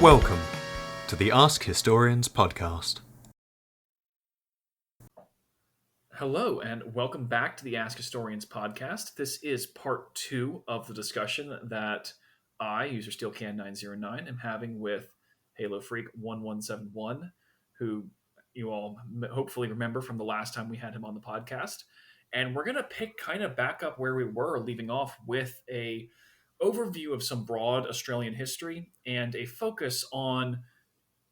Welcome to the Ask Historians podcast. Hello, and welcome back to the Ask Historians podcast. This is part 2 of the discussion that I, user Steelcan909, am having with Halofreak1171, who you all hopefully remember from the last time we had him on the podcast. And we're going to pick kind of back up where we were, leaving off with a overview of some broad Australian history and a focus on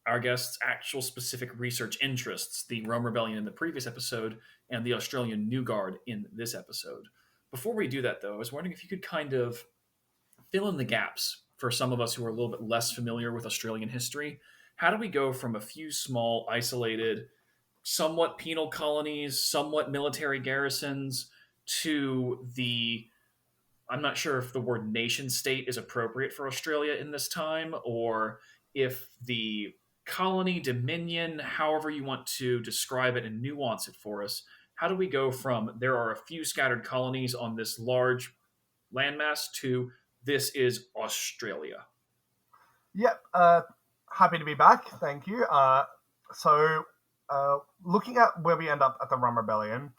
our guest's actual specific research interests, the Rome Rebellion in the previous episode and the Australian New Guard in this episode. Before we do that, though, I was wondering if you could kind of fill in the gaps for some of us who are a little bit less familiar with Australian history. How do we go from a few small, isolated, somewhat penal colonies, somewhat military garrisons, to the, I'm not sure if the word nation state is appropriate for Australia in this time, or if the colony, dominion, however you want to describe it and nuance it for us, how do we go from there are a few scattered colonies on this large landmass to this is Australia? Yep, happy to be back. Thank you. So, looking at where we end up at the Rum Rebellion,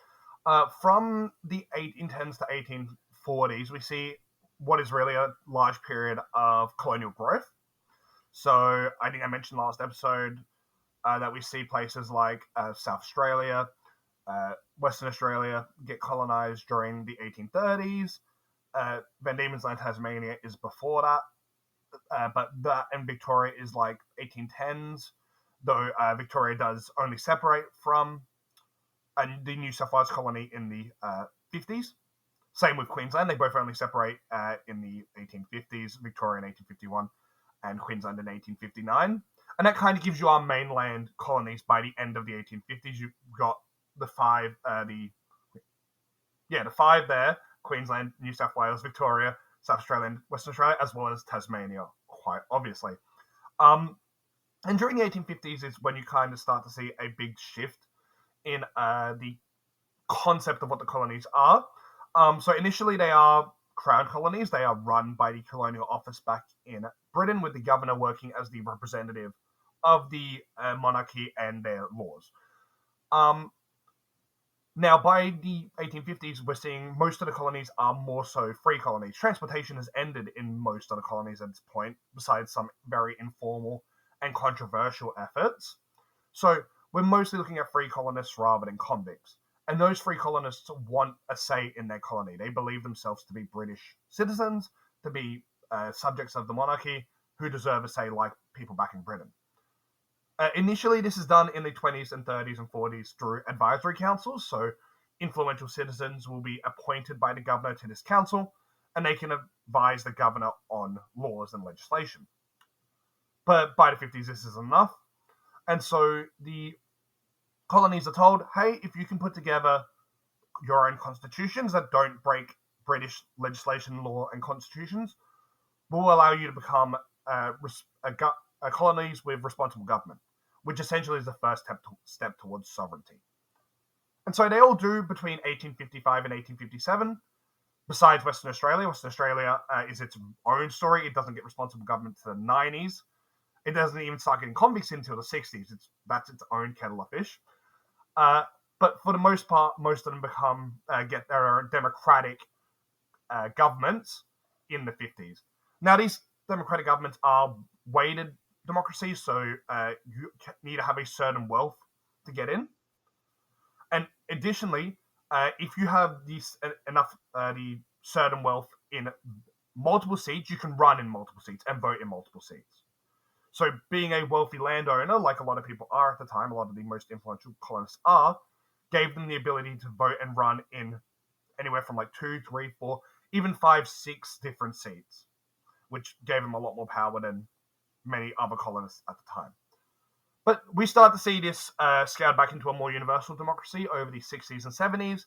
from the 1810s to 1840s, we see what is really a large period of colonial growth. So, I think I mentioned last episode that we see places like South Australia, Western Australia get colonized during the 1830s. Van Diemen's Land, Tasmania is before that. But that and Victoria is like 1810s, though Victoria does only separate from the New South Wales colony in the 50s. Same with Queensland. They both only separate in the 1850s, Victoria in 1851 and Queensland in 1859. And that kind of gives you our mainland colonies by the end of the 1850s. You've got the five there, Queensland, New South Wales, Victoria, South Australia and Western Australia, as well as Tasmania, quite obviously. And during the 1850s is when you kind of start to see a big shift in the concept of what the colonies are. So initially they are crown colonies. They are run by the colonial office back in Britain, with the governor working as the representative of the monarchy and their laws. Now, by the 1850s, we're seeing most of the colonies are more so free colonies. Transportation has ended in most of the colonies at this point, besides some very informal and controversial efforts. So we're mostly looking at free colonists rather than convicts. And those free colonists want a say in their colony. They believe themselves to be British citizens, to be subjects of the monarchy, who deserve a say like people back in Britain. Initially, this is done in the 20s and 30s and 40s through advisory councils. So influential citizens will be appointed by the governor to this council, and they can advise the governor on laws and legislation. But by the 50s, this is enough. And so the colonies are told, hey, if you can put together your own constitutions that don't break British legislation, law, and constitutions, we'll allow you to become colonies with responsible government, which essentially is the first step towards sovereignty. And so they all do between 1855 and 1857. Besides Western Australia, Western Australia is its own story. It doesn't get responsible government to the 90s. It doesn't even start getting convicts until the 60s. That's its own kettle of fish. But for the most part, most of them get their own democratic governments in the 50s. Now, these democratic governments are weighted democracies, so you need to have a certain wealth to get in. And additionally, if you have enough the certain wealth in multiple seats, you can run in multiple seats and vote in multiple seats. So being a wealthy landowner, like a lot of people are at the time, a lot of the most influential colonists are, gave them the ability to vote and run in anywhere from like 2, 3, 4, even 5, 6 different seats, which gave them a lot more power than many other colonists at the time. But we start to see this scaled back into a more universal democracy over the 60s and 70s.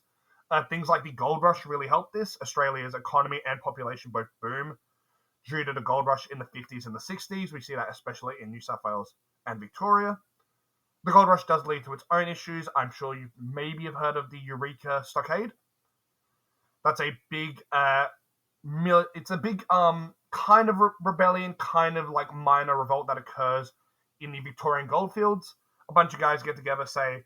Things like the gold rush really helped this. Australia's economy and population both boom due to the gold rush in the 50s and the 60s. We see that especially in New South Wales and Victoria. The gold rush does lead to its own issues. I'm sure you maybe have heard of the Eureka Stockade. That's a big kind of rebellion, kind of like minor revolt that occurs in the Victorian goldfields. A bunch of guys get together, say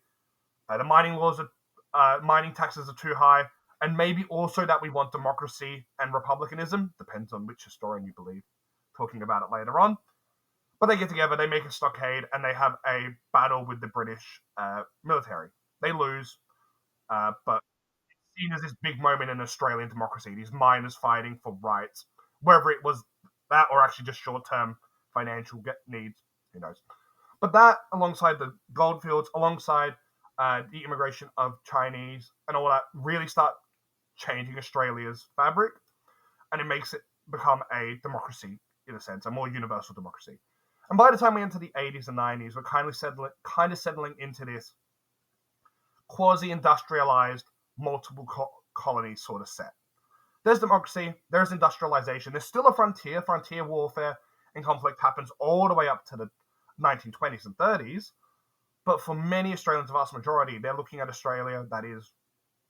the mining taxes are too high, and maybe also that we want democracy and republicanism. Depends on which historian you believe. Talking about it later on. But they get together, they make a stockade, and they have a battle with the British military. They lose, but it's seen as this big moment in Australian democracy. These miners fighting for rights, whether it was that or actually just short-term financial needs, who knows. But that, alongside the goldfields, alongside the immigration of Chinese and all that, really start changing Australia's fabric, and it makes it become a democracy, in a sense, a more universal democracy. And by the time we enter the 80s and 90s, we're kind of settling into this quasi-industrialized, multiple colonies sort of set. There's democracy, there's industrialization, there's still a frontier warfare and conflict happens all the way up to the 1920s and 30s, but for many Australians, the vast majority, they're looking at Australia that is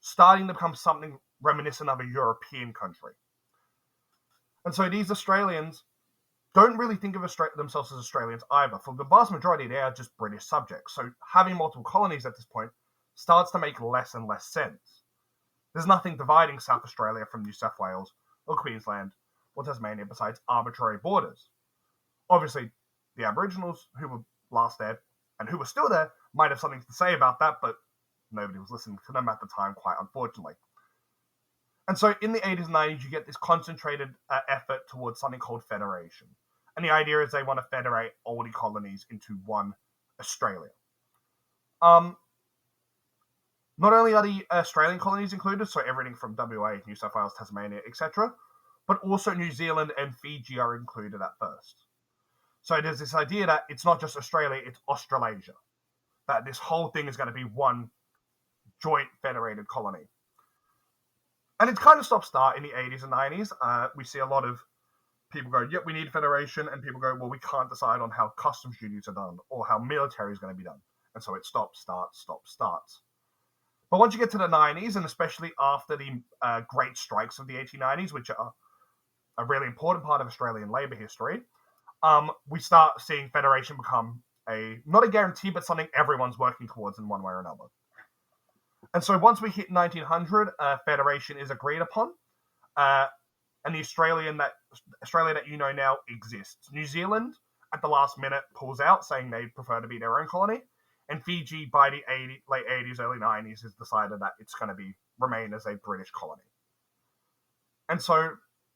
starting to become something reminiscent of a European country. And so these Australians don't really think of themselves as Australians either. For the vast majority, they are just British subjects. So having multiple colonies at this point starts to make less and less sense. There's nothing dividing South Australia from New South Wales or Queensland or Tasmania besides arbitrary borders. Obviously, the Aboriginals who were last there and who were still there might have something to say about that, but nobody was listening to them at the time, quite unfortunately. And so in the 80s and 90s, you get this concentrated effort towards something called federation. And the idea is they want to federate all the colonies into one Australia. Not only are the Australian colonies included, so everything from WA, New South Wales, Tasmania, etc., but also New Zealand and Fiji are included at first. So there's this idea that it's not just Australia, it's Australasia. That this whole thing is going to be one joint federated colony. And it's kind of stop-start in the 80s and 90s. We see a lot of people go, yep, we need federation. And people go, well, we can't decide on how customs duties are done or how military is going to be done. And so it stops, starts. But once you get to the 90s, and especially after the great strikes of the 1890s, which are a really important part of Australian labour history, we start seeing federation become not a guarantee, but something everyone's working towards in one way or another. And so once we hit 1900, federation is agreed upon, and the Australia that you know now exists. New Zealand, at the last minute, pulls out, saying they prefer to be their own colony, and Fiji, by the late 80s, early 90s, has decided that it's going to remain as a British colony. And so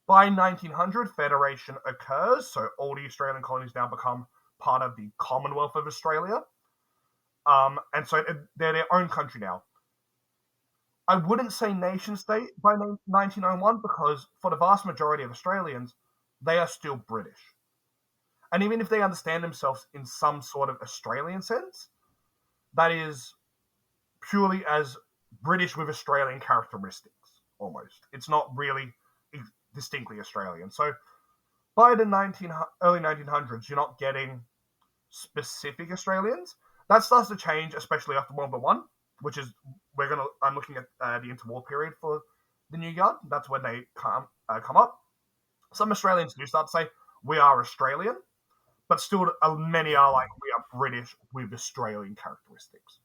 by 1900, federation occurs, so all the Australian colonies now become part of the Commonwealth of Australia, and so they're their own country now. I wouldn't say nation state by 1901 because for the vast majority of Australians, they are still British. And even if they understand themselves in some sort of Australian sense, that is purely as British with Australian characteristics, almost. It's not really distinctly Australian. So by the early 1900s, you're not getting specific Australians. That starts to change, especially after World War I, which is I'm looking at the interwar period for the New Guard. That's when they come up. Some Australians do start to say we are Australian, but still many are like we are British with Australian characteristics.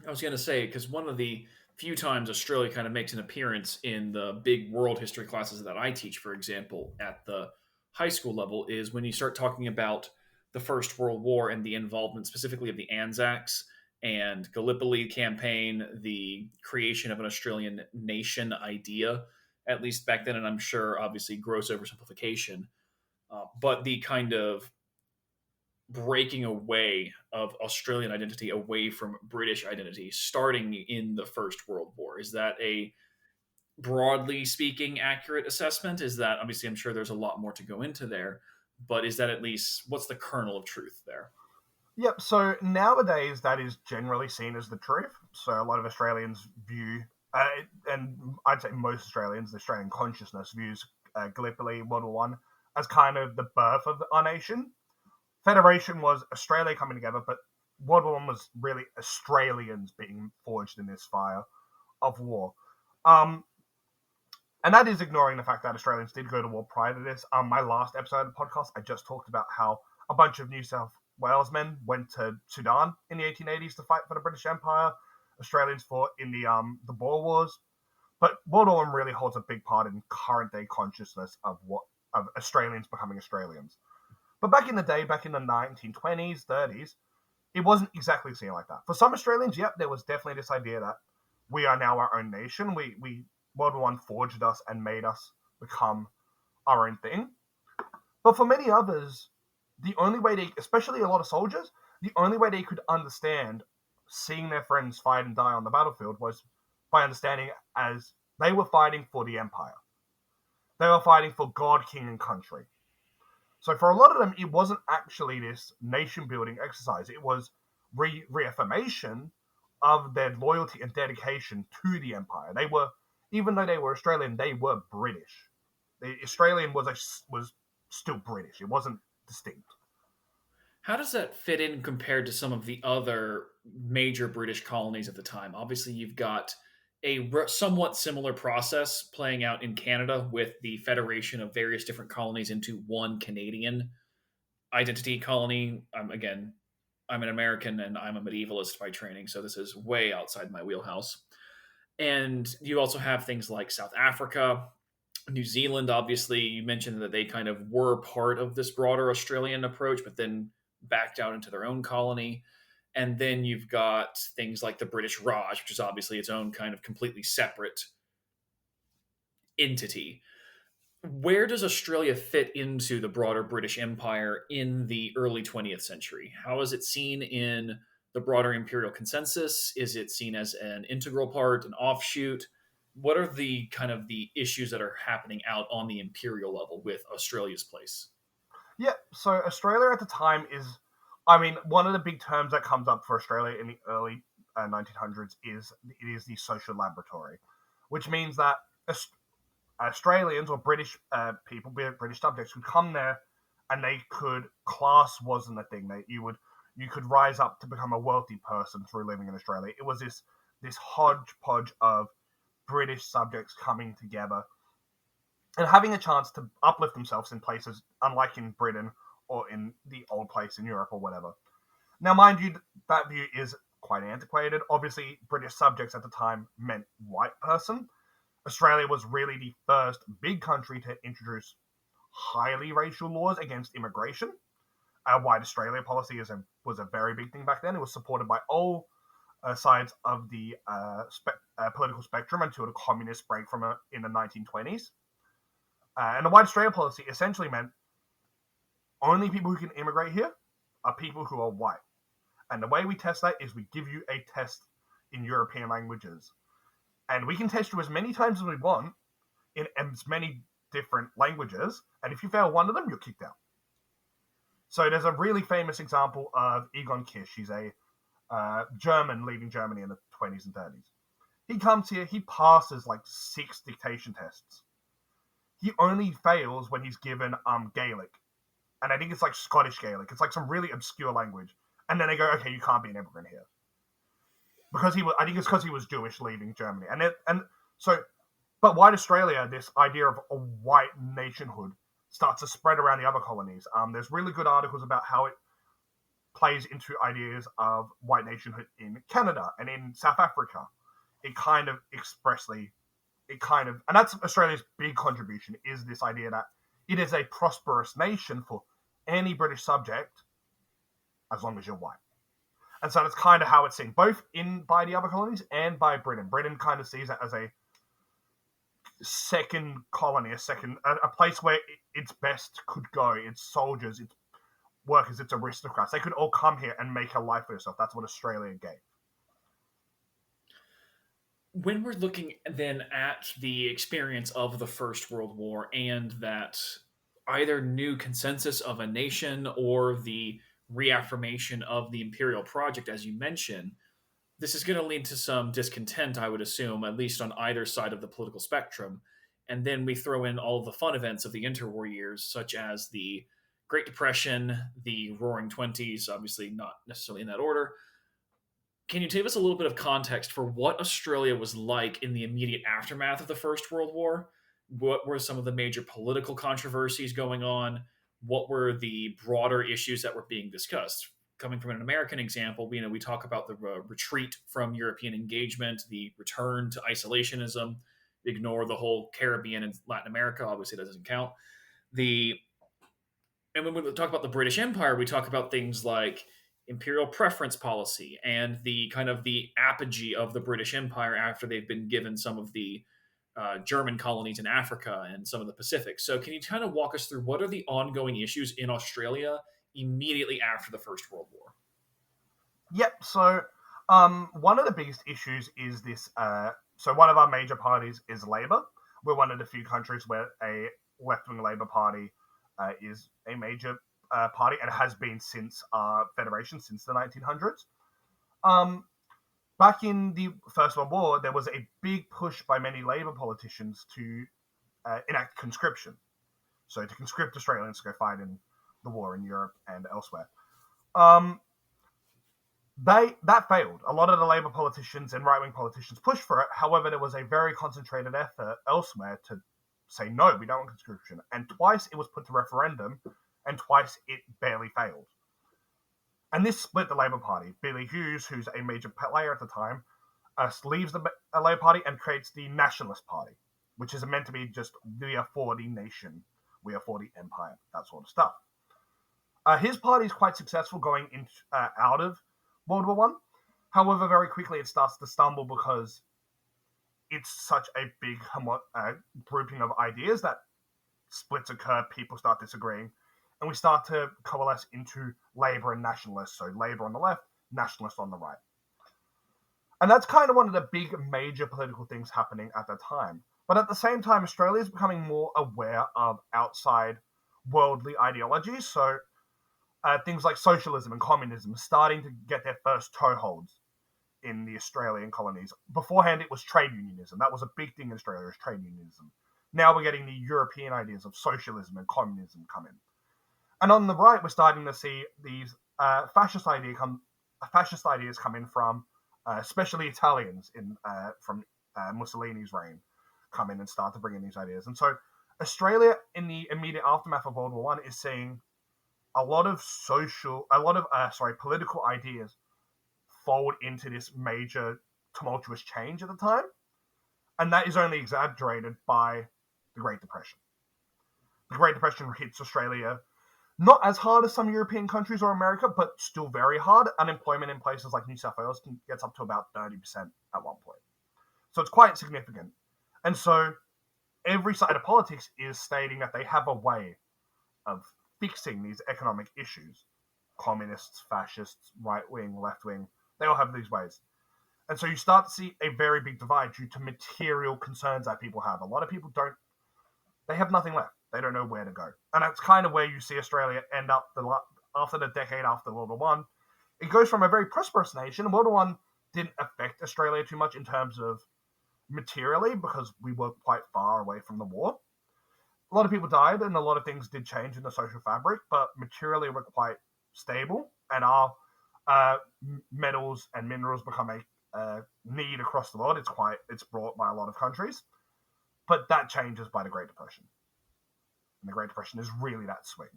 I was going to say, because one of the few times Australia kind of makes an appearance in the big world history classes that I teach, for example, at the high school level, is when you start talking about the First World War and the involvement specifically of the Anzacs and Gallipoli campaign, the creation of an Australian nation idea, at least back then, and I'm sure obviously gross oversimplification, but the kind of breaking away of Australian identity away from British identity starting in the First World War. Is that a broadly speaking accurate assessment? Is that, obviously I'm sure there's a lot more to go into there, but is that at least, what's the kernel of truth there? Yep, so nowadays that is generally seen as the truth. So a lot of Australians view, and I'd say most Australians, the Australian consciousness views Gallipoli, World War I, as kind of the birth of our nation. Federation was Australia coming together, but World War I was really Australians being forged in this fire of war. And And that is ignoring the fact that Australians did go to war prior to this. My last episode of the podcast, I just talked about how a bunch of New South Wales men went to Sudan in the 1880s to fight for the British Empire. Australians fought in the Boer Wars. But World War I really holds a big part in current day consciousness of Australians becoming Australians. But back in the day, back in the 1920s, 30s, it wasn't exactly seen like that. For some Australians, yep, there was definitely this idea that we are now our own nation. World War I forged us and made us become our own thing. But for many others, the only way especially a lot of soldiers, the only way they could understand seeing their friends fight and die on the battlefield was by understanding as they were fighting for the empire. They were fighting for God, king, and country. So for a lot of them, it wasn't actually this nation-building exercise. It was reaffirmation of their loyalty and dedication to the empire. They were, even though they were Australian, they were British. The Australian was still British. It wasn't distinct. How does that fit in compared to some of the other major British colonies at the time? Obviously, you've got a somewhat similar process playing out in Canada with the federation of various different colonies into one Canadian identity colony. I'm an American and I'm a medievalist by training, so this is way outside my wheelhouse. And you also have things like South Africa, New Zealand. Obviously, you mentioned that they kind of were part of this broader Australian approach, but then backed out into their own colony. And then you've got things like the British Raj, which is obviously its own kind of completely separate entity. Where does Australia fit into the broader British Empire in the early 20th century? How is it seen in the broader imperial consensus? Is it seen as an integral part, an offshoot? What are the kind of the issues that are happening out on the imperial level with Australia's place? Yeah, so Australia at the time is, one of the big terms that comes up for Australia in the early 1900s is the social laboratory, which means that Australians or British people, be it British subjects, could come there and class wasn't a thing. You could rise up to become a wealthy person through living in Australia. It was this hodgepodge of British subjects coming together and having a chance to uplift themselves in places unlike in Britain or in the old place in Europe or whatever. Now, mind you, that view is quite antiquated. Obviously, British subjects at the time meant white person. Australia was really the first big country to introduce highly racial laws against immigration. White Australia policy was a very big thing back then. It was supported by all sides of the political spectrum until the communist break from it in the 1920s. And the White Australia policy essentially meant only people who can immigrate here are people who are white. And the way we test that is we give you a test in European languages. And we can test you as many times as we want in as many different languages. And if you fail one of them, you're kicked out. So there's a really famous example of Egon Kisch. He's a German leaving Germany in the 20s and 30s. He comes here, he passes like 6 dictation tests. He only fails when he's given Gaelic. And I think it's like Scottish Gaelic. It's like some really obscure language. And then they go, okay, you can't be an immigrant here. I think it's because he was Jewish leaving Germany. But white Australia, this idea of a white nationhood starts to spread around the other colonies. There's really good articles about how it plays into ideas of white nationhood in Canada and in South Africa. And that's Australia's big contribution, is this idea that it is a prosperous nation for any British subject as long as you're white. And so that's kind of how it's seen, both by the other colonies and by Britain. Britain kind of sees it as a second colony, a place where its best could go, its soldiers, its workers, its aristocrats. They could all come here and make a life for yourself. That's what Australia gave. When we're looking then at the experience of the First World War and that either new consensus of a nation or the reaffirmation of the imperial project, as you mentioned, this is going to lead to some discontent, I would assume, at least on either side of the political spectrum. And then we throw in all of the fun events of the interwar years, such as the Great Depression, the Roaring Twenties, obviously not necessarily in that order. Can you give us a little bit of context for what Australia was like in the immediate aftermath of the First World War? what were some of the major political controversies going on, what were the broader issues that were being discussed. Coming from an American example, we talk about the retreat from European engagement, the return to isolationism, ignore the whole Caribbean and Latin America. Obviously, that doesn't count. And when we talk about the British Empire, we talk about things like imperial preference policy and the kind of the apogee of the British Empire after they've been given some of the German colonies in Africa and some of the Pacific. So, can you kind of walk us through what are the ongoing issues in Australia immediately after the First World War? Yep. So, one of the biggest issues is this. So, one of our major parties is Labour. We're one of the few countries where a left-wing Labour Party is a major party and has been since our federation, since the 1900s. Back in the First World War, there was a big push by many Labour politicians to enact conscription. So to conscript Australians to go fight in the war in Europe and elsewhere. That failed. A lot of the Labour politicians and right-wing politicians pushed for it. However, there was a very concentrated effort elsewhere to say, no, we don't want conscription. And twice it was put to referendum, and twice it barely failed. And this split the Labour Party. Billy Hughes, who's a major player at the time, leaves the Labour Party and creates the Nationalist Party, which is meant to be just, we are for the nation, we are for the empire, that sort of stuff. His party is quite successful going out of World War One. However, very quickly it starts to stumble because it's such a big grouping of ideas that splits occur, people start disagreeing, and we start to coalesce into Labour and Nationalists. So Labour on the left, Nationalists on the right. And that's kind of one of the big major political things happening at the time. But at the same time, Australia is becoming more aware of outside worldly ideologies. So things like socialism and communism starting to get their first toeholds in the Australian colonies. Beforehand, it was trade unionism. That was a big thing in Australia, was trade unionism. Now we're getting the European ideas of socialism and communism come in. And on the right, we're starting to see these fascist ideas come in from, especially Italians from Mussolini's reign, come in and start to bring in these ideas. And so Australia, in the immediate aftermath of World War One, is seeing a lot of political ideas fold into this major tumultuous change at the time. And that is only exaggerated by the Great Depression. The Great Depression hits Australia not as hard as some European countries or America, but still very hard. Unemployment in places like New South Wales gets up to about 30% at one point. So it's quite significant. And so every side of politics is stating that they have a way of fixing these economic issues. Communists, fascists, right-wing, left-wing, they all have these ways. And so you start to see a very big divide due to material concerns that people have. A lot of people they have nothing left. They don't know where to go. And that's kind of where you see Australia end up after the decade after World War One. It goes from a very prosperous nation. World War One didn't affect Australia too much in terms of materially because we were quite far away from the war. A lot of people died and a lot of things did change in the social fabric, but materially we're quite stable, and our metals and minerals become a need across the world. It's brought by a lot of countries, but that changes by the Great Depression. And the Great Depression is really that swing.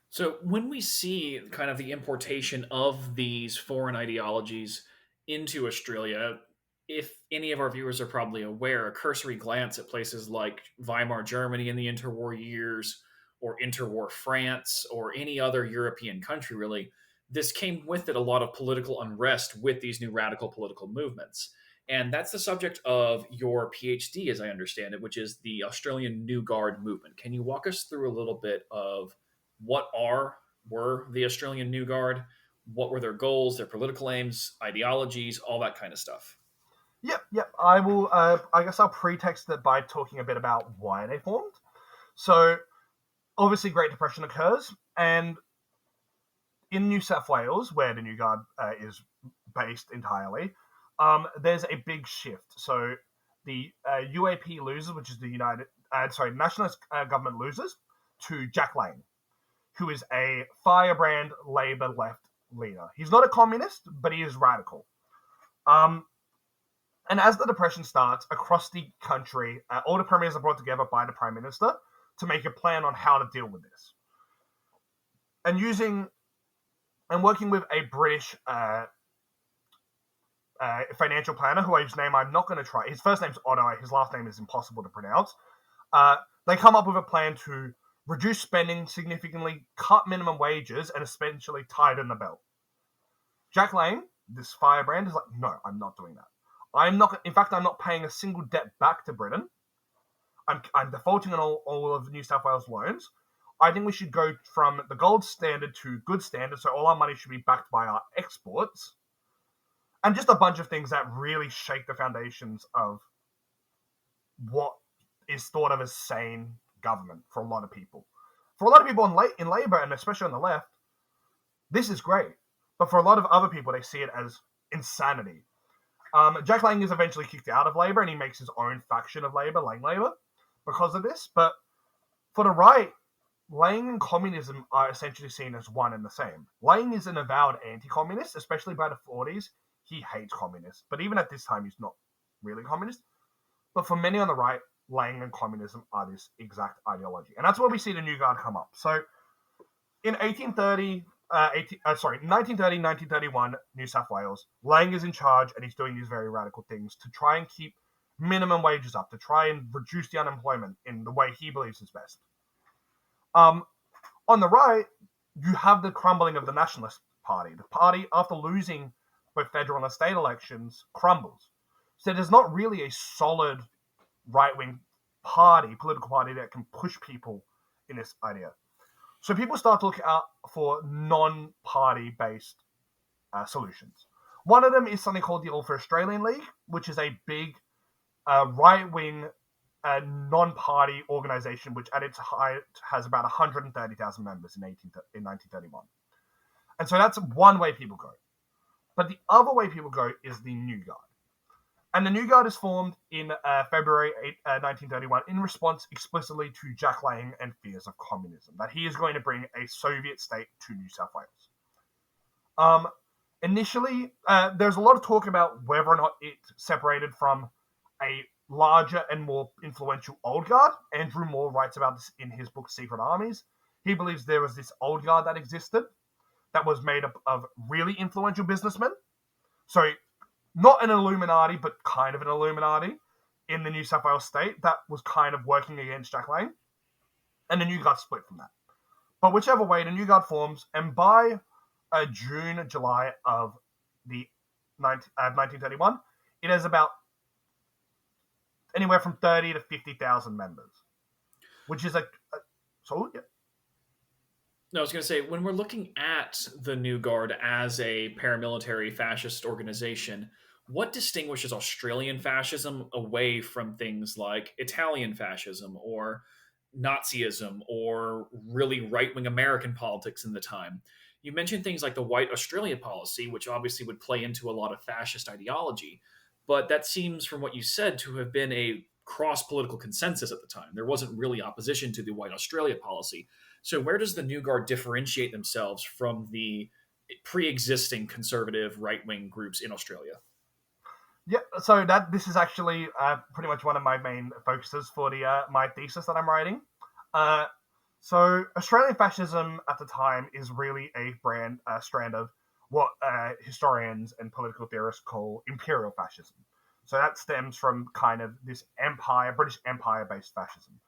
So when we see kind of the importation of these foreign ideologies into Australia, if any of our viewers are probably aware, a cursory glance at places like Weimar Germany in the interwar years, or interwar France, or any other European country really, this came with it a lot of political unrest with these new radical political movements. And that's the subject of your PhD, as I understand it, which is the Australian New Guard movement. Can you walk us through a little bit of what were the Australian New Guard? What were their goals, their political aims, ideologies, all that kind of stuff? Yep. I will. I guess I'll pretext that by talking a bit about why they formed. So, obviously, Great Depression occurs, and in New South Wales, where the New Guard is based entirely, there's a big shift. So the UAP loses, which is the Nationalist government loses to Jack Lang, who is a firebrand Labor left leader. He's not a communist, but he is radical. And as the Depression starts, across the country, all the premiers are brought together by the Prime Minister to make a plan on how to deal with this. And working with a British financial planner, whose name I'm not going to try. His first name's Otto, his last name is impossible to pronounce. They come up with a plan to reduce spending significantly, cut minimum wages, and essentially tighten the belt. Jack Lang, this firebrand, is like, no, I'm not doing that. I'm not paying a single debt back to Britain. I'm defaulting on all of New South Wales loans. I think we should go from the gold standard to good standard, so all our money should be backed by our exports. And just a bunch of things that really shake the foundations of what is thought of as sane government for a lot of people. For a lot of people in Labour, and especially on the left, this is great. But for a lot of other people, they see it as insanity. Jack Lang is eventually kicked out of Labour, and he makes his own faction of Labour, Lang Labour, because of this. But for the right, Lang and communism are essentially seen as one and the same. Lang is an avowed anti-communist, especially by the 40s. He hates communists. But even at this time, he's not really communist. But for many on the right, Lang and communism are this exact ideology. And that's where we see the New Guard come up. So in 1931, New South Wales, Lang is in charge, and he's doing these very radical things to try and keep minimum wages up, to try and reduce the unemployment in the way he believes is best. On the right, you have the crumbling of the Nationalist Party. The party, after losing both federal and state elections, crumbles. So there's not really a solid right-wing political party that can push people in this idea. So people start to look out for non-party-based solutions. One of them is something called the All for Australian League, which is a big right-wing non-party organization, which at its height has about 130,000 members in 1931. And so that's one way people go. But the other way people go is the New Guard. And the New Guard is formed in February 1931 in response explicitly to Jack Lang and fears of communism, that he is going to bring a Soviet state to New South Wales. Initially, there's a lot of talk about whether or not it separated from a larger and more influential old guard. Andrew Moore writes about this in his book Secret Armies. He believes there was this old guard that existed that was made up of really influential businessmen. So not an Illuminati, but kind of an Illuminati in the New South Wales state that was kind of working against Jack Lang. And the New Guard split from that. But whichever way, the New Guard forms, and by June, July of the 1931, it has about anywhere from 30 to 50,000 members, which is so yeah. No, I was going to say, when we're looking at the New Guard as a paramilitary fascist organization, what distinguishes Australian fascism away from things like Italian fascism or Nazism or really right-wing American politics in the time? You mentioned things like the White Australia policy, which obviously would play into a lot of fascist ideology, but that seems, from what you said, to have been a cross-political consensus at the time. There wasn't really opposition to the White Australia policy. So where does the New Guard differentiate themselves from the pre-existing conservative right-wing groups in Australia? Yeah, so this is actually pretty much one of my main focuses for my thesis that I'm writing. So Australian fascism at the time is really a strand of what historians and political theorists call imperial fascism. So that stems from kind of this British Empire-based fascism.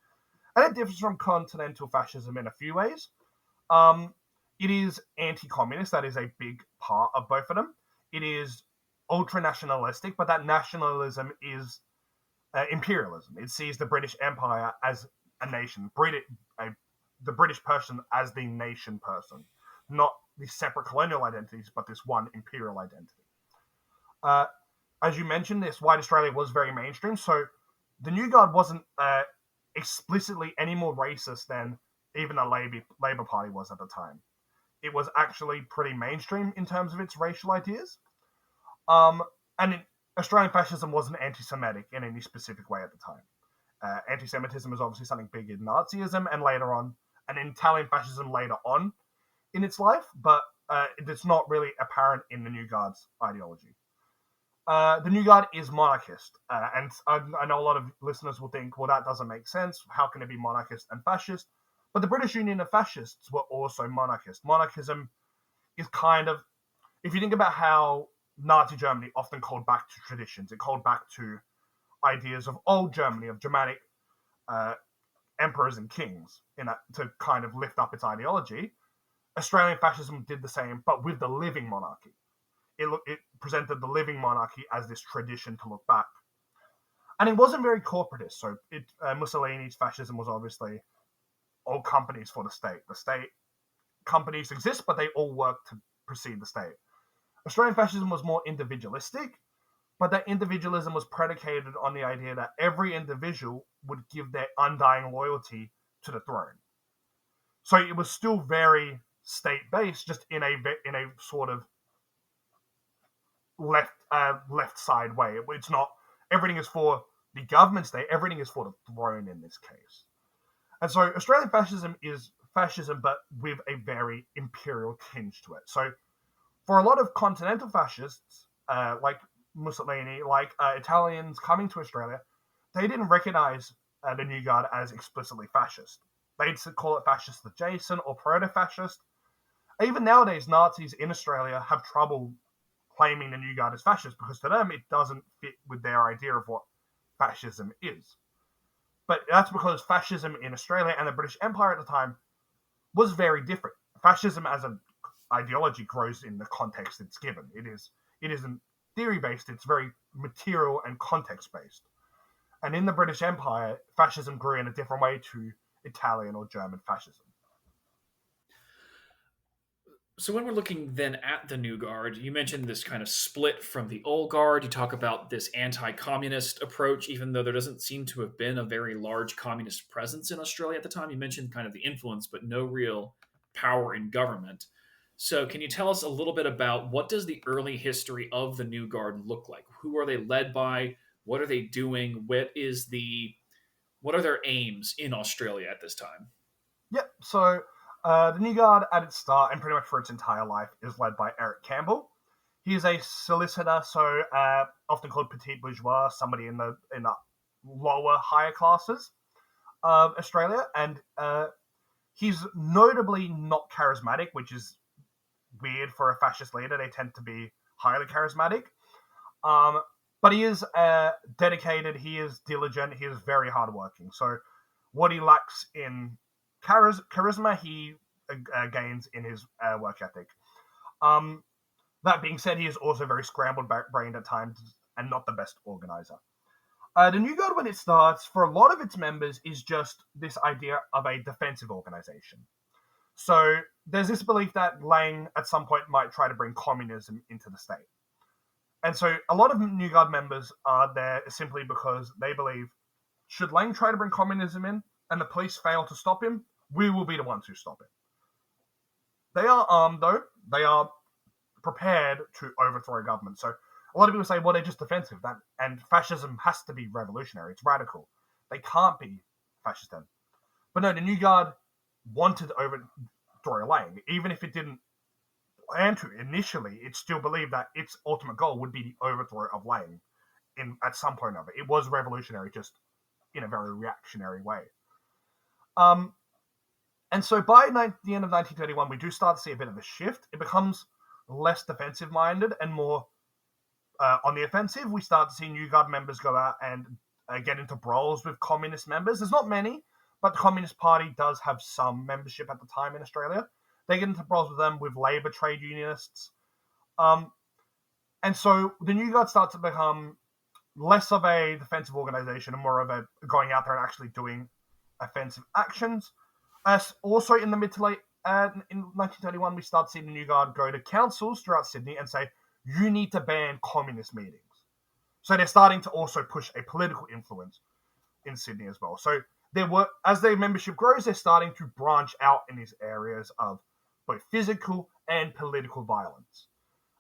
And it differs from continental fascism in a few ways. It is anti-communist. That is a big part of both of them. It is ultra-nationalistic, but that nationalism is imperialism. It sees the British Empire as a nation, the British person as the nation person, not the separate colonial identities, but this one imperial identity. As you mentioned, this White Australia was very mainstream, so the New Guard wasn't explicitly any more racist than even the Labour Party was at the time. It was actually pretty mainstream in terms of its racial ideas. Australian fascism wasn't anti-Semitic in any specific way at the time. Anti-Semitism is obviously something big in Nazism and later on, and in Italian fascism later on in its life, but it's not really apparent in the New Guard's ideology. The New Guard is monarchist, and I know a lot of listeners will think, well, that doesn't make sense. How can it be monarchist and fascist? But the British Union of Fascists were also monarchist. Monarchism is kind of, if you think about how Nazi Germany often called back to traditions, it called back to ideas of old Germany, of Germanic emperors and kings, to kind of lift up its ideology. Australian fascism did the same, but with the living monarchy. It presented the living monarchy as this tradition to look back. And it wasn't very corporatist. So Mussolini's fascism was obviously all companies for the state. The state companies exist, but they all work to precede the state. Australian fascism was more individualistic, but that individualism was predicated on the idea that every individual would give their undying loyalty to the throne. So it was still very state-based, just in a sort of left side way. It's not everything is for the government state, everything is for the throne in this case. And so Australian fascism is fascism, but with a very imperial tinge to it. So for a lot of continental fascists, like Mussolini, like Italians coming to Australia, they didn't recognize the New Guard as explicitly fascist. They'd call it fascist adjacent or proto-fascist. Even nowadays, Nazis in Australia have trouble claiming the New Guard as fascist because to them it doesn't fit with their idea of what fascism is. But that's because fascism in Australia and the British Empire at the time was very different. Fascism as an ideology grows in the context it's given. It isn't theory-based, it's very material and context-based. And in the British Empire, fascism grew in a different way to Italian or German fascism. So when we're looking then at the New Guard, you mentioned this kind of split from the Old Guard. You talk about this anti-communist approach, even though there doesn't seem to have been a very large communist presence in Australia at the time. You mentioned kind of the influence, but no real power in government. So can you tell us a little bit about what does the early history of the New Guard look like? Who are they led by? What are they doing? What are their aims in Australia at this time? Yep, so the New Guard at its start, and pretty much for its entire life, is led by Eric Campbell. He is a solicitor, so often called petit bourgeois, somebody in the lower, higher classes of Australia, and he's notably not charismatic, which is weird for a fascist leader. They tend to be highly charismatic. But he is dedicated, he is diligent, he is very hardworking. So what he lacks in charisma, he gains in his work ethic. That being said, he is also very scrambled-brained at times and not the best organizer. The New Guard, when it starts, for a lot of its members, is just this idea of a defensive organization. So there's this belief that Lang at some point might try to bring communism into the state. And so a lot of New Guard members are there simply because they believe, should Lang try to bring communism in and the police fail to stop him, we will be the ones who stop it. They are armed, though. They are prepared to overthrow government. So a lot of people say, well, they're just defensive. And fascism has to be revolutionary. It's radical. They can't be fascist then. But no, the New Guard wanted to overthrow Lang. Even if it didn't plan to initially, it still believed that its ultimate goal would be the overthrow of Lang at some point of it. It was revolutionary, just in a very reactionary way. And so by the end of 1931, we do start to see a bit of a shift. It becomes less defensive-minded and more on the offensive. We start to see New Guard members go out and get into brawls with communist members. There's not many, but the Communist Party does have some membership at the time in Australia. They get into brawls with them, with labour trade unionists. And so the New Guard starts to become less of a defensive organisation and more of a going out there and actually doing offensive actions. Also in the mid to late, in 1931, we start seeing the New Guard go to councils throughout Sydney and say, you need to ban communist meetings. So they're starting to also push a political influence in Sydney as well. So as their membership grows, they're starting to branch out in these areas of both physical and political violence.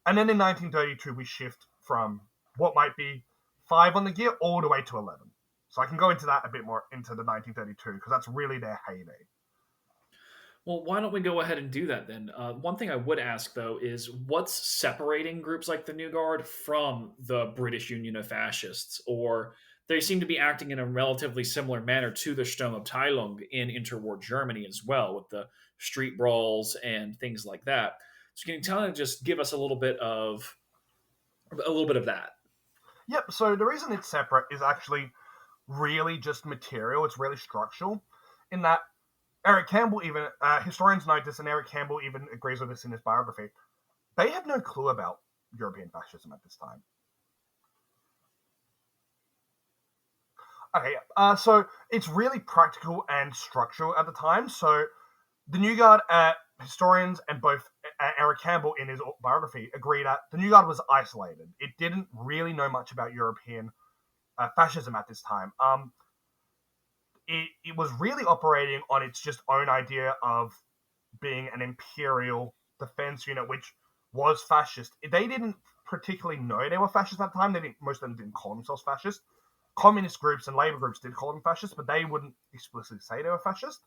And then in 1932, we shift from what might be 5 on the gear all the way to 11. So I can go into that a bit more into the 1932, because that's really their heyday. Well, why don't we go ahead and do that then? One thing I would ask, though, is what's separating groups like the New Guard from the British Union of Fascists? Or they seem to be acting in a relatively similar manner to the Sturmabteilung in interwar Germany as well, with the street brawls and things like that. So can you just give us a little bit of that? Yep, so the reason it's separate is actually really just material. It's really structural in that Eric Campbell even, historians note this, and Eric Campbell even agrees with this in his biography. They have no clue about European fascism at this time. Okay, so it's really practical and structural at the time. So the New Guard historians and both Eric Campbell in his biography agree that the New Guard was isolated. It didn't really know much about European fascism at this time. It was really operating on its just own idea of being an imperial defense unit, which was fascist. They didn't particularly know they were fascist at the time. Most of them didn't call themselves fascist. Communist groups and labor groups did call them fascist, but they wouldn't explicitly say they were fascist.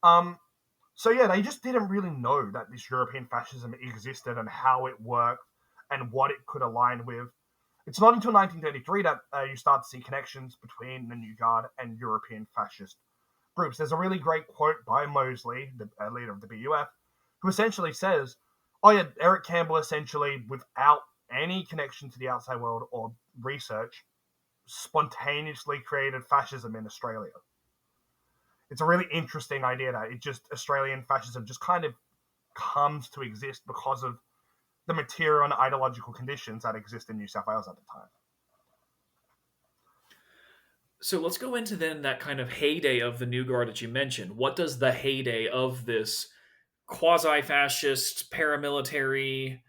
So yeah, they just didn't really know that this European fascism existed and how it worked and what it could align with. It's not until 1933 that you start to see connections between the New Guard and European fascist groups. There's a really great quote by Mosley, the leader of the BUF, who essentially says, oh yeah, Eric Campbell essentially, without any connection to the outside world or research, spontaneously created fascism in Australia. It's a really interesting idea that Australian fascism just kind of comes to exist because of the material and ideological conditions that exist in New South Wales at the time. So let's go into then that kind of heyday of the New Guard that you mentioned. What does the heyday of this quasi-fascist, paramilitary,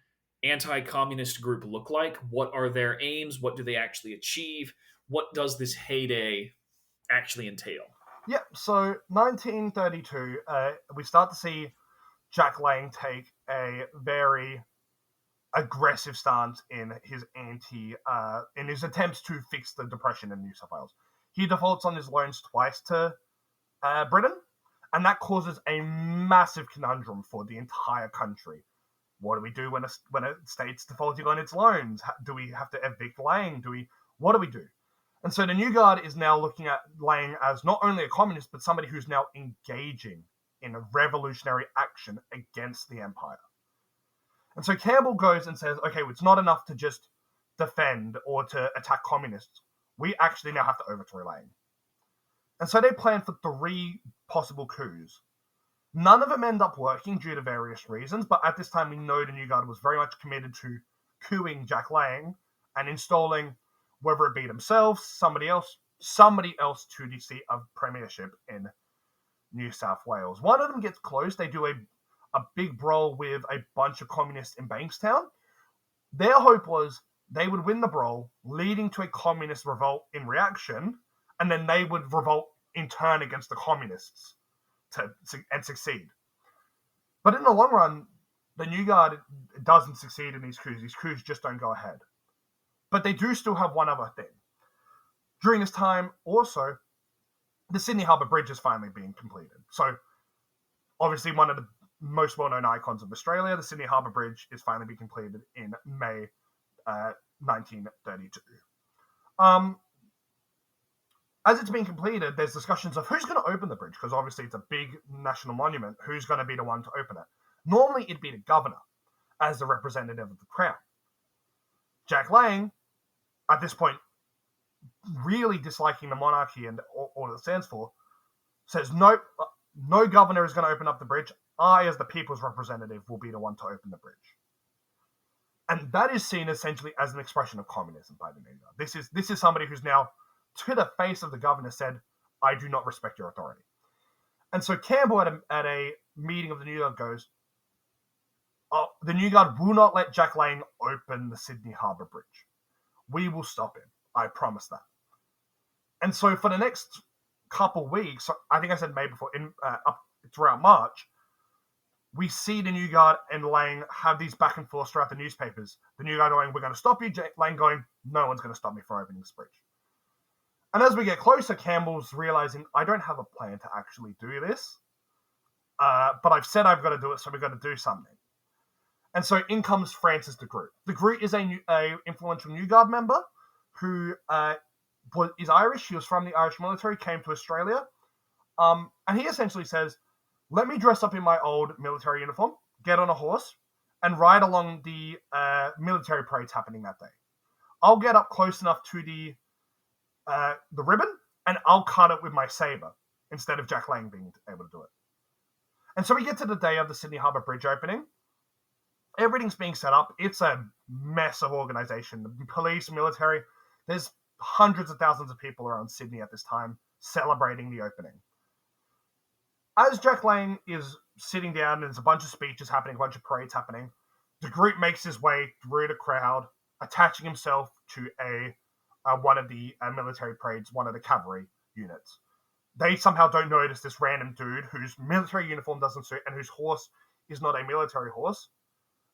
anti-communist group look like? What are their aims? What do they actually achieve? What does this heyday actually entail? Yep, so 1932, we start to see Jack Lang take a very aggressive stance in his attempts to fix the depression in New South Wales. He defaults on his loans twice to Britain, and that causes a massive conundrum for the entire country. What do we do when a state's defaulting on its loans? Do we have to evict Lang? What do we do? And so the New Guard is now looking at Lang as not only a communist, but somebody who's now engaging in a revolutionary action against the empire. And so Campbell goes and says, okay, it's not enough to just defend or to attack communists. We actually now have to overthrow Lang. And so they plan for 3 possible coups. None of them end up working due to various reasons, but at this time we know the New Guard was very much committed to coupping Jack Lang and installing, whether it be themselves, somebody else to the seat of premiership in New South Wales. One of them gets close. They do a big brawl with a bunch of communists in Bankstown. Their hope was they would win the brawl, leading to a communist revolt in reaction, and then they would revolt in turn against the communists and succeed. But in the long run, the New Guard doesn't succeed in these coups. These coups just don't go ahead. But they do still have one other thing. During this time, also, the Sydney Harbour Bridge is finally being completed. So, obviously, one of the most well-known icons of Australia, the Sydney Harbour Bridge, is finally being completed in May 1932. As it's being completed, there's discussions of who's going to open the bridge, because obviously it's a big national monument. Who's going to be the one to open it? Normally, it'd be the governor as the representative of the crown. Jack Lang, at this point, really disliking the monarchy and all it stands for, says, no governor is going to open up the bridge. I, as the people's representative, will be the one to open the bridge. And that is seen essentially as an expression of communism by the New Guard. This is somebody who's now, to the face of the governor, said, I do not respect your authority. And so Campbell at a meeting of the New Guard goes, the New Guard will not let Jack Lang open the Sydney Harbour Bridge. We will stop him. I promise that. And so for the next couple weeks, I think I said May before, up throughout March, we see the New Guard and Lang have these back and forth throughout the newspapers. The New Guard going, we're going to stop you. Lang going, no one's going to stop me from opening this bridge. And as we get closer, Campbell's realizing, I don't have a plan to actually do this. but I've said I've got to do it, so we've got to do something. And so in comes Francis de Groot. De Groot is a influential New Guard member who is Irish. He was from the Irish military, came to Australia. And he essentially says, let me dress up in my old military uniform, get on a horse, and ride along the military parades happening that day. I'll get up close enough to the ribbon, and I'll cut it with my saber, instead of Jack Lang being able to do it. And so we get to the day of the Sydney Harbour Bridge opening. Everything's being set up. It's a mess of organisation. The police, military, there's hundreds of thousands of people around Sydney at this time celebrating the opening. As Jack Lang is sitting down, and there's a bunch of speeches happening, a bunch of parades happening, de Groot makes his way through the crowd, attaching himself to one of the military parades, one of the cavalry units. They somehow don't notice this random dude whose military uniform doesn't suit and whose horse is not a military horse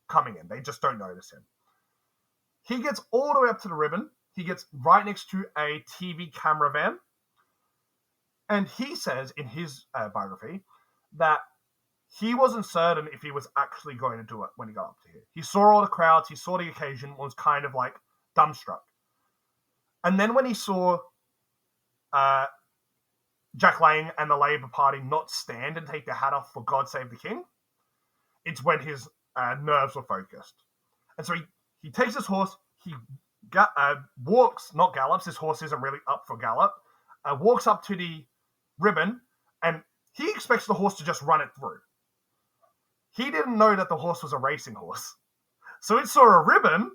coming in. They just don't notice him. He gets all the way up to the ribbon. He gets right next to a TV camera van. And he says in his biography that he wasn't certain if he was actually going to do it when he got up to here. He saw all the crowds, he saw the occasion, was kind of like dumbstruck. And then when he saw Jack Lang and the Labour Party not stand and take their hat off for God Save the King, it's when his nerves were focused. And so he takes his horse, he walks, not gallops, his horse isn't really up for gallop, walks up to the ribbon, and he expects the horse to just run it through. He didn't know that the horse was a racing horse. So it saw a ribbon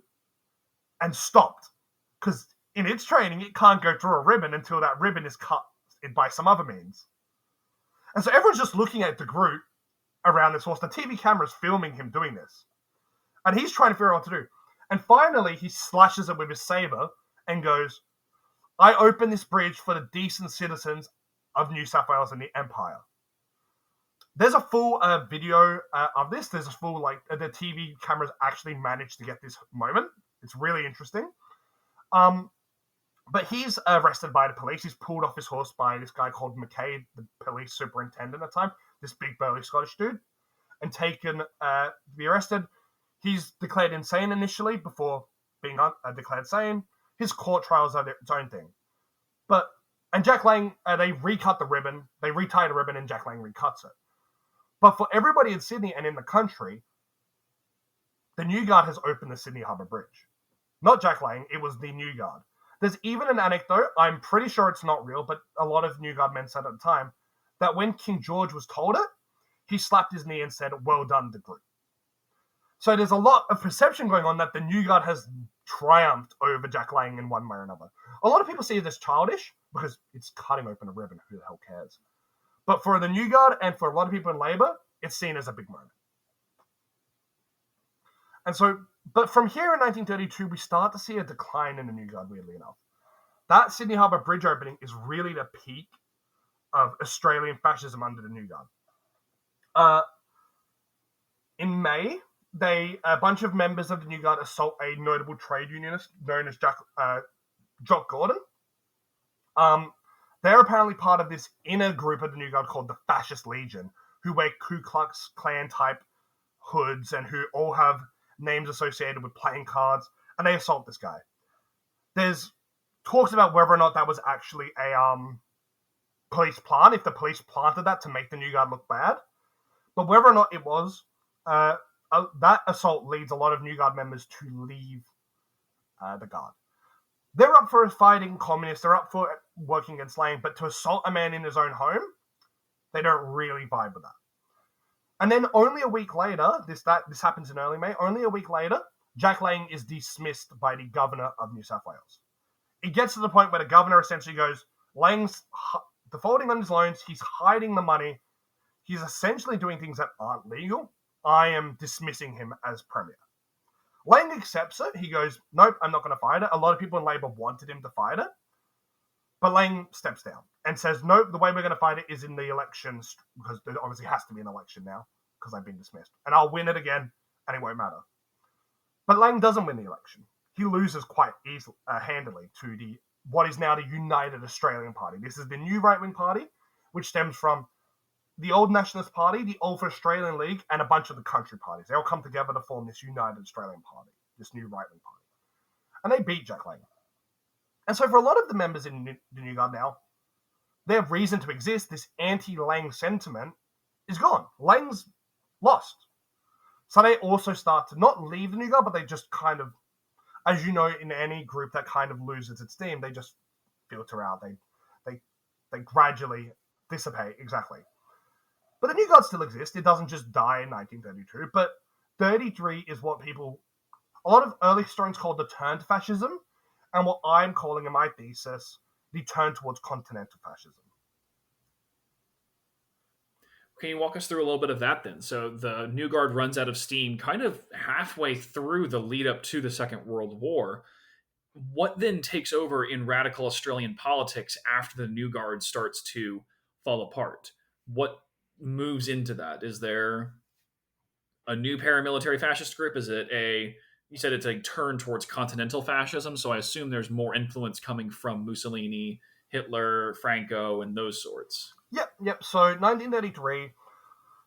and stopped. Because in its training, it can't go through a ribbon until that ribbon is cut by some other means. And so everyone's just looking at the group around this horse. The TV camera's filming him doing this. And he's trying to figure out what to do. And finally, he slashes it with his saber and goes, I open this bridge for the decent citizens of New South Wales and the Empire. There's a full video of this. There's a full, the TV cameras actually managed to get this moment. It's really interesting. But he's arrested by the police. He's pulled off his horse by this guy called McKay, the police superintendent at the time, this big burly Scottish dude, and taken to be arrested. He's declared insane initially before being declared sane. His court trials are its own thing. And Jack Lang, they recut the ribbon, they retie the ribbon, and Jack Lang recuts it. But for everybody in Sydney and in the country, the New Guard has opened the Sydney Harbour Bridge. Not Jack Lang, it was the New Guard. There's even an anecdote, I'm pretty sure it's not real, but a lot of New Guard men said at the time, that when King George was told it, he slapped his knee and said, well done, de Groot. So there's a lot of perception going on that the New Guard has triumphed over Jack Lang in one way or another. A lot of people see it as childish, because it's cutting open a ribbon, who the hell cares? But for the New Guard and for a lot of people in Labour, it's seen as a big moment. And so, but from here in 1932, we start to see a decline in the New Guard, weirdly enough. That Sydney Harbour Bridge opening is really the peak of Australian fascism under the New Guard. In May, a bunch of members of the New Guard assault a notable trade unionist known as Jock Gordon. They're apparently part of this inner group of the New Guard called the Fascist Legion, who wear Ku Klux Klan type hoods and who all have names associated with playing cards, and they assault this guy. There's talks about whether or not that was actually a police plant, if the police planted that to make the New Guard look bad. But whether or not it was, that assault leads a lot of New Guard members to leave the Guard. They're up for fighting communists, they're up for working against Lang, but to assault a man in his own home, they don't really vibe with that. And then only a week later, this happens in early May, only a week later, Jack Lang is dismissed by the governor of New South Wales. It gets to the point where the governor essentially goes, Lang's defaulting on his loans, he's hiding the money, he's essentially doing things that aren't legal. I am dismissing him as premier. Lang accepts it. He goes, nope, I'm not going to fight it. A lot of people in Labour wanted him to fight it. But Lang steps down and says, nope, the way we're going to fight it is in the elections, because there obviously has to be an election now, because I've been dismissed. And I'll win it again, and it won't matter. But Lang doesn't win the election. He loses quite easily, handily to what is now the United Australian Party. This is the new right-wing party, which stems from the Old Nationalist Party, the Old Australian League, and a bunch of the country parties. They all come together to form this United Australian Party, this new right-wing party. And they beat Jack Lang. And so for a lot of the members in the New Guard now, their reason to exist, this anti-Lang sentiment, is gone. Lang's lost. So they also start to not leave the New Guard, but they just kind of, as you know, in any group that kind of loses its steam, they just filter out. They gradually dissipate, exactly. But the New Guard still exists. It doesn't just die in 1932. But 33 is what a lot of early historians call the turn to fascism, and what I'm calling in my thesis, the turn towards continental fascism. Can you walk us through a little bit of that then? So the New Guard runs out of steam kind of halfway through the lead up to the Second World War. What then takes over in radical Australian politics after the New Guard starts to fall apart? What moves into that? Is there a new paramilitary fascist group? Is it you said it's a turn towards continental fascism, so I assume there's more influence coming from Mussolini, Hitler, Franco, and those sorts. Yep. So 1933,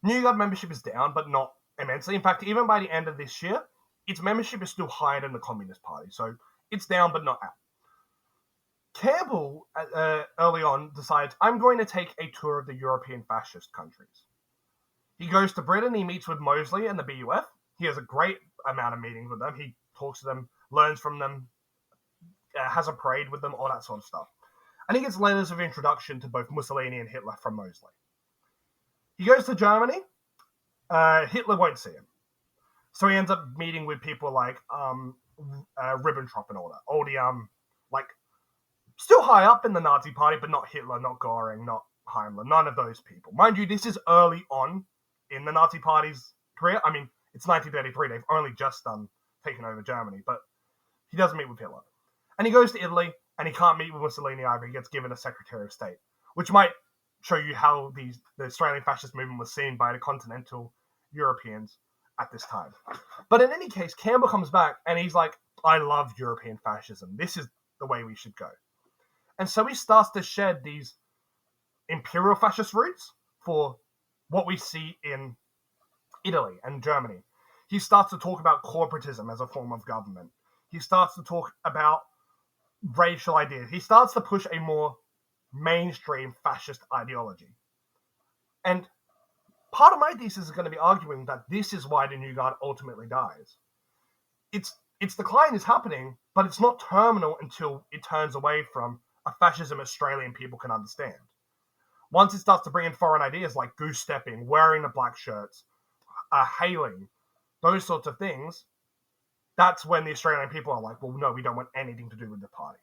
New Guard membership is down, but not immensely. In fact, even by the end of this year, its membership is still higher than the Communist Party. So it's down, but not out. Campbell, early on, decides, I'm going to take a tour of the European fascist countries. He goes to Britain, he meets with Mosley and the BUF. He has a great amount of meetings with them. He talks to them, learns from them, has a parade with them, all that sort of stuff. And he gets letters of introduction to both Mussolini and Hitler from Mosley. He goes to Germany. Hitler won't see him. So he ends up meeting with people like Ribbentrop and all that. All the, still high up in the Nazi party, but not Hitler, not Goering, not Himmler, none of those people. Mind you, this is early on in the Nazi party's career. I mean, it's 1933. They've only just taken over Germany, but he doesn't meet with Hitler. And he goes to Italy, and he can't meet with Mussolini either. He gets given a Secretary of State, which might show you how the Australian fascist movement was seen by the continental Europeans at this time. But in any case, Campbell comes back, and he's like, I love European fascism. This is the way we should go. And so he starts to shed these imperial fascist roots for what we see in Italy and Germany. He starts to talk about corporatism as a form of government. He starts to talk about racial ideas. He starts to push a more mainstream fascist ideology. And part of my thesis is going to be arguing that this is why the New Guard ultimately dies. Its decline is happening, but it's not terminal until it turns away from a fascism Australian people can understand. Once it starts to bring in foreign ideas like goose-stepping, wearing the black shirts, hailing, those sorts of things, that's when the Australian people are like, well, no, we don't want anything to do with the party.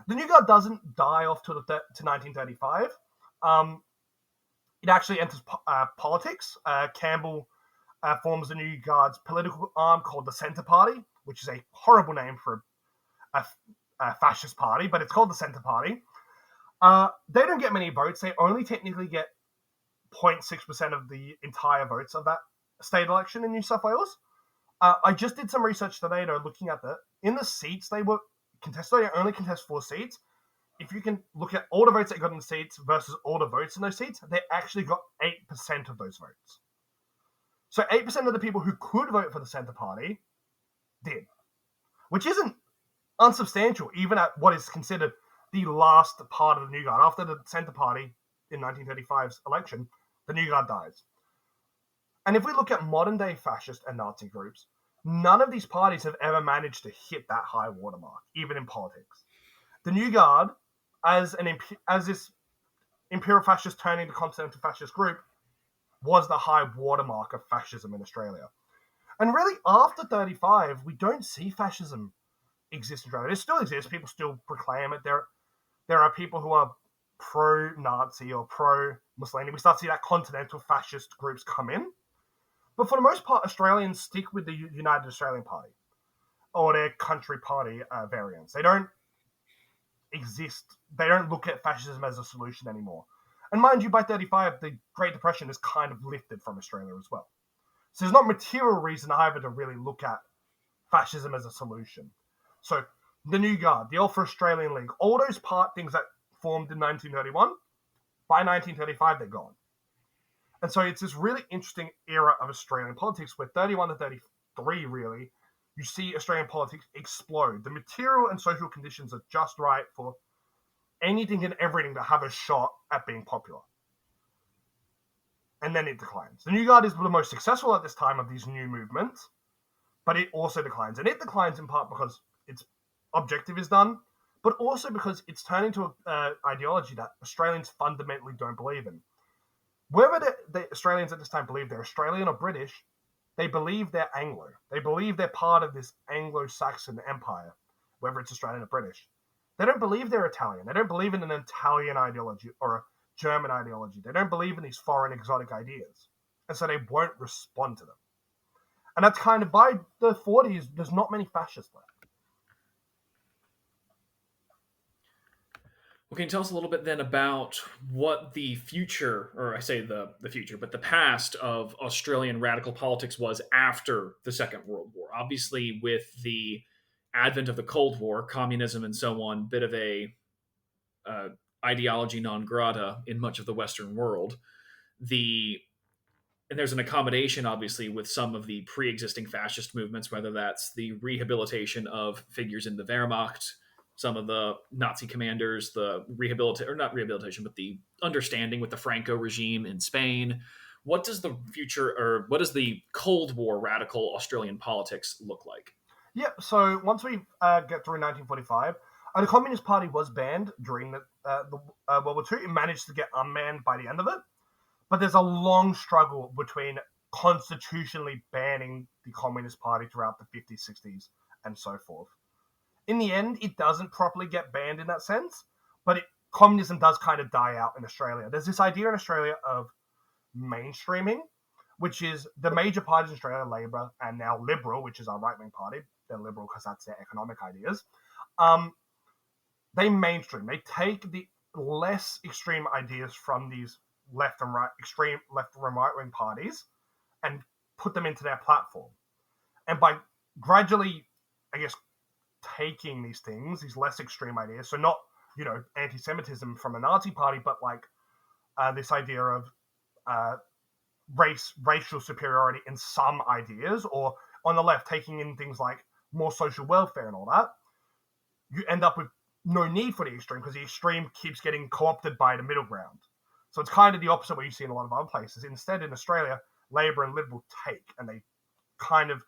The New Guard doesn't die off to 1935. It actually enters politics. Campbell forms the New Guard's political arm called the Centre Party, which is a horrible name for a fascist party, but it's called the Centre Party. They don't get many votes. They only technically get 0.6% of the entire votes of that state election in New South Wales. I just did some research today, though, looking at that. In the seats they were contested, they only contest 4 seats. If you can look at all the votes they got in the seats versus all the votes in those seats, they actually got 8% of those votes. So 8% of the people who could vote for the Centre Party did, which isn't unsubstantial, even at what is considered the last part of the New Guard. After the Centre Party in 1935's election, the New Guard dies. And if we look at modern-day fascist and Nazi groups, none of these parties have ever managed to hit that high watermark, even in politics. The New Guard, as this imperial fascist turning to continental fascist group, was the high watermark of fascism in Australia. And really, after 35, we don't see fascism exist in Australia. It still exists. People still proclaim it. There are people who are pro-Nazi or pro-Mussolini. We start to see that continental fascist groups come in. But for the most part, Australians stick with the United Australian Party or their country party variants. They don't exist. They don't look at fascism as a solution anymore. And mind you, by 35, the Great Depression is kind of lifted from Australia as well. So there's not material reason either to really look at fascism as a solution. So the New Guard, the Alpha Australian League, all those things that formed in 1931, by 1935, they're gone. And so it's this really interesting era of Australian politics where 31 to 33, really, you see Australian politics explode. The material and social conditions are just right for anything and everything to have a shot at being popular. And then it declines. The New Guard is the most successful at this time of these new movements, but it also declines. And it declines in part because its objective is done, but also because it's turning to an ideology that Australians fundamentally don't believe in. Whether the Australians at this time believe they're Australian or British, they believe they're Anglo. They believe they're part of this Anglo-Saxon empire, whether it's Australian or British. They don't believe they're Italian. They don't believe in an Italian ideology or a German ideology. They don't believe in these foreign exotic ideas. And so they won't respond to them. And that's kind of, by the 40s, there's not many fascists left. Well, can you tell us a little bit then about what the future, or I say the future, but the past of Australian radical politics was after the Second World War? Obviously, with the advent of the Cold War, communism and so on, bit of a ideology non grata in much of the Western world. And there's an accommodation, obviously, with some of the pre-existing fascist movements, whether that's the rehabilitation of figures in the Wehrmacht, some of the Nazi commanders, the not rehabilitation, but the understanding with the Franco regime in Spain. What does the future, or what does the Cold War radical Australian politics look like? Yeah, so once we get through 1945, the Communist Party was banned during the World War II. It managed to get unmanned by the end of it. But there's a long struggle between constitutionally banning the Communist Party throughout the 50s, 60s, and so forth. In the end, it doesn't properly get banned in that sense, but communism does kind of die out in Australia. There's this idea in Australia of mainstreaming, which is the major parties in Australia, Labor and now Liberal, which is our right-wing party. They're Liberal because that's their economic ideas. They mainstream. They take the less extreme ideas from these left and right, extreme left and right-wing parties and put them into their platform. And by gradually, I guess, taking these things, these less extreme ideas, so not, anti-Semitism from a Nazi party, but like this idea of racial superiority in some ideas, or on the left, taking in things like more social welfare and all that, you end up with no need for the extreme because the extreme keeps getting co-opted by the middle ground. So it's kind of the opposite what you see in a lot of other places. Instead, in Australia, Labor and Liberal take, and they kind of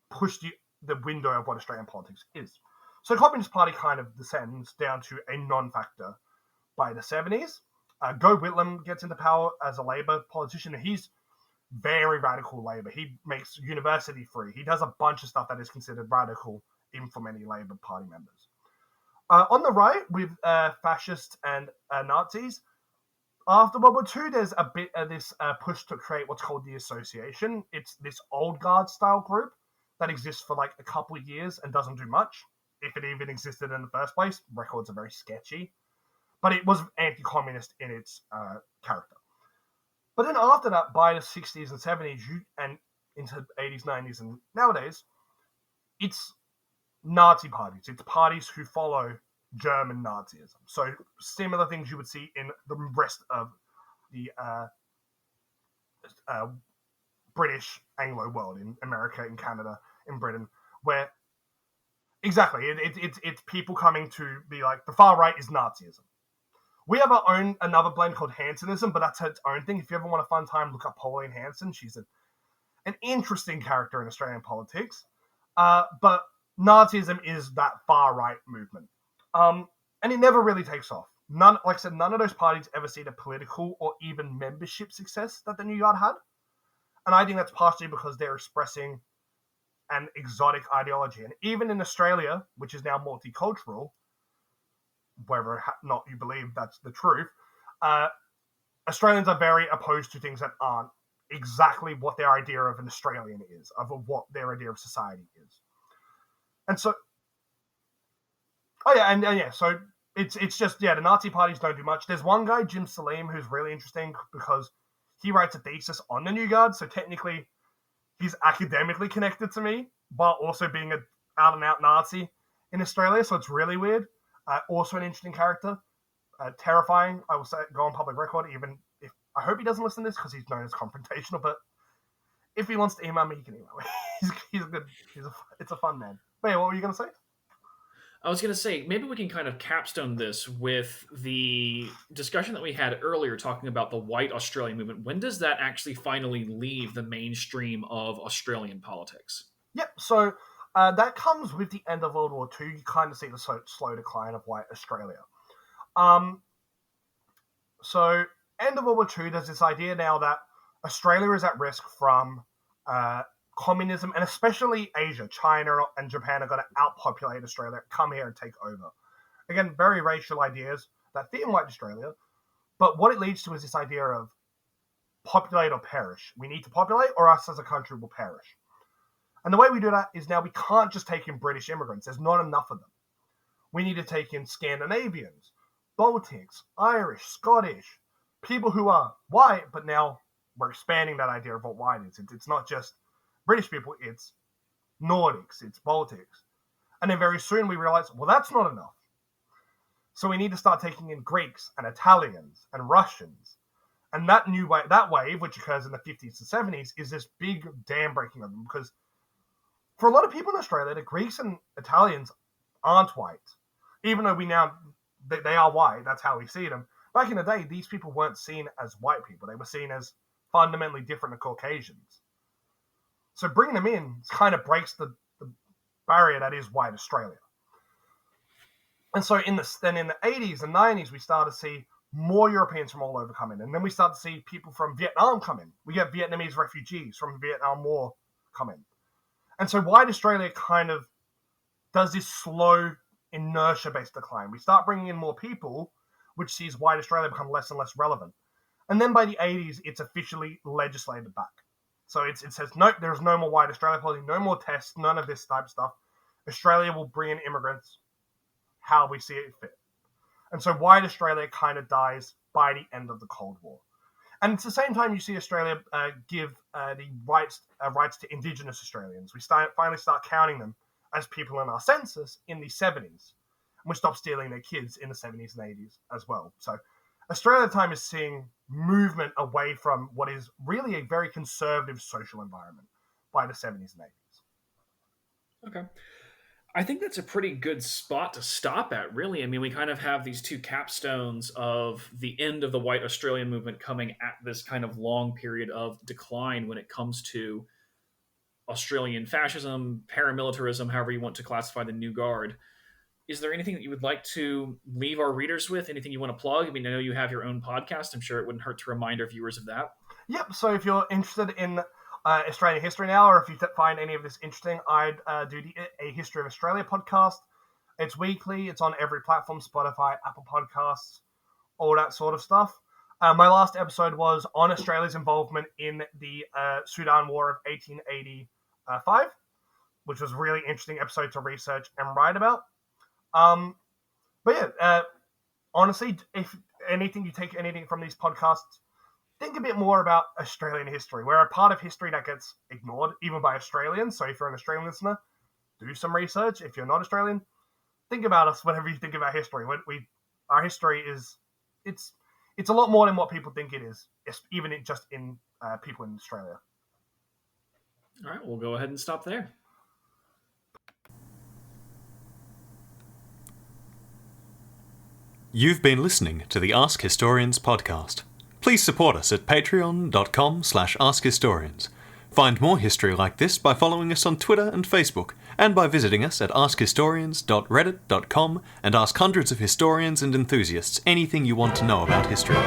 push the window of what Australian politics is. So the Communist Party kind of descends down to a non-factor by the 70s. Go Whitlam gets into power as a Labor politician. He's very radical Labor. He makes university free. He does a bunch of stuff that is considered radical, even for many Labor Party members. On the right, with fascists and Nazis, after World War II, there's a bit of this push to create what's called the Association. It's this old guard style group that exists for like a couple of years and doesn't do much. If it even existed in the first place, records are very sketchy. But it was anti-communist in its character. But then after that, by the 60s and 70s, and into the 80s, 90s, and nowadays, it's Nazi parties. It's parties who follow German Nazism. So similar things you would see in the rest of the British Anglo world, in America, in Canada, in Britain, where exactly it's people coming to be like, the far right is Nazism. We have our own another blend called Hansonism, but that's its own thing. If you ever want a fun time, look up Pauline Hanson. She's an interesting character in Australian politics. But Nazism is that far right movement. And it never really takes off. None of those parties ever see the political or even membership success that the New Guard had. And I think that's partially because they're expressing an exotic ideology. And even in Australia, which is now multicultural, whether or not you believe that's the truth, Australians are very opposed to things that aren't exactly what their idea of an Australian is, of what their idea of society is. And so, so it's just, the Nazi parties don't do much. There's one guy, Jim Salim, who's really interesting because he writes a thesis on the New Guard, so technically he's academically connected to me, while also being an out-and-out Nazi in Australia, so it's really weird. Also an interesting character. Terrifying, I will say, go on public record, even if I hope he doesn't listen to this because he's known as confrontational, but if he wants to email me, he can email me. He's good. It's a fun man. But yeah, what were you going to say? I was going to say, maybe we can kind of capstone this with the discussion that we had earlier talking about the white Australian movement. When does that actually finally leave the mainstream of Australian politics? Yep, so that comes with the end of World War II. You kind of see the slow decline of white Australia. So, end of World War II, there's this idea now that Australia is at risk from communism, and especially Asia. China and Japan are going to outpopulate Australia, come here and take over. Again, very racial ideas that fit in white Australia, but what it leads to is this idea of populate or perish. We need to populate, or us as a country will perish. And the way we do that is now we can't just take in British immigrants. There's not enough of them. We need to take in Scandinavians, Baltics, Irish, Scottish, people who are white, but now we're expanding that idea of what white is. It's not just British people, it's Nordics, it's Baltics. And then very soon we realize, well, that's not enough. So we need to start taking in Greeks and Italians and Russians. And that wave, which occurs in the 50s to 70s, is this big dam breaking of them, because for a lot of people in Australia, the Greeks and Italians aren't white. Even though they are white, that's how we see them. Back in the day, these people weren't seen as white people. They were seen as fundamentally different to Caucasians. So bringing them in kind of breaks the barrier that is white Australia. And so in the 80s and 90s, we start to see more Europeans from all over come in. And then we start to see people from Vietnam come in. We get Vietnamese refugees from Vietnam War come in. And so white Australia kind of does this slow inertia-based decline. We start bringing in more people, which sees white Australia become less and less relevant. And then by the 80s, it's officially legislated back. So it says, nope, there's no more white Australia policy, no more tests, none of this type of stuff. Australia will bring in immigrants how we see it fit. And so white Australia kind of dies by the end of the Cold War. And it's the same time you see Australia give the rights to Indigenous Australians. We finally start counting them as people in our census in the 70s. And we stop stealing their kids in the 70s and 80s as well. So Australia at the time is seeing movement away from what is really a very conservative social environment by the 70s and 80s. Okay. I think that's a pretty good spot to stop at, really. I mean, we kind of have these two capstones of the end of the white Australian movement coming at this kind of long period of decline when it comes to Australian fascism, paramilitarism, however you want to classify the New Guard. Is there anything that you would like to leave our readers with? Anything you want to plug? I mean, I know you have your own podcast. I'm sure it wouldn't hurt to remind our viewers of that. Yep. So if you're interested in Australian history now, or if you find any of this interesting, I'd do A History of Australia podcast. It's weekly. It's on every platform, Spotify, Apple Podcasts, all that sort of stuff. My last episode was on Australia's involvement in the Sudan War of 1885, which was a really interesting episode to research and write about. But yeah, honestly, if you take anything from these podcasts, think a bit more about Australian history. We're a part of history that gets ignored, even by Australians. So if you're an Australian listener, do some research. If you're not Australian, think about us whenever you think about history. Our history is, it's a lot more than what people think it is, even just in people in Australia. All right, we'll go ahead and stop there. You've been listening to the Ask Historians podcast. Please support us at patreon.com/askhistorians. Find more history like this by following us on Twitter and Facebook, and by visiting us at askhistorians.reddit.com and ask hundreds of historians and enthusiasts anything you want to know about history.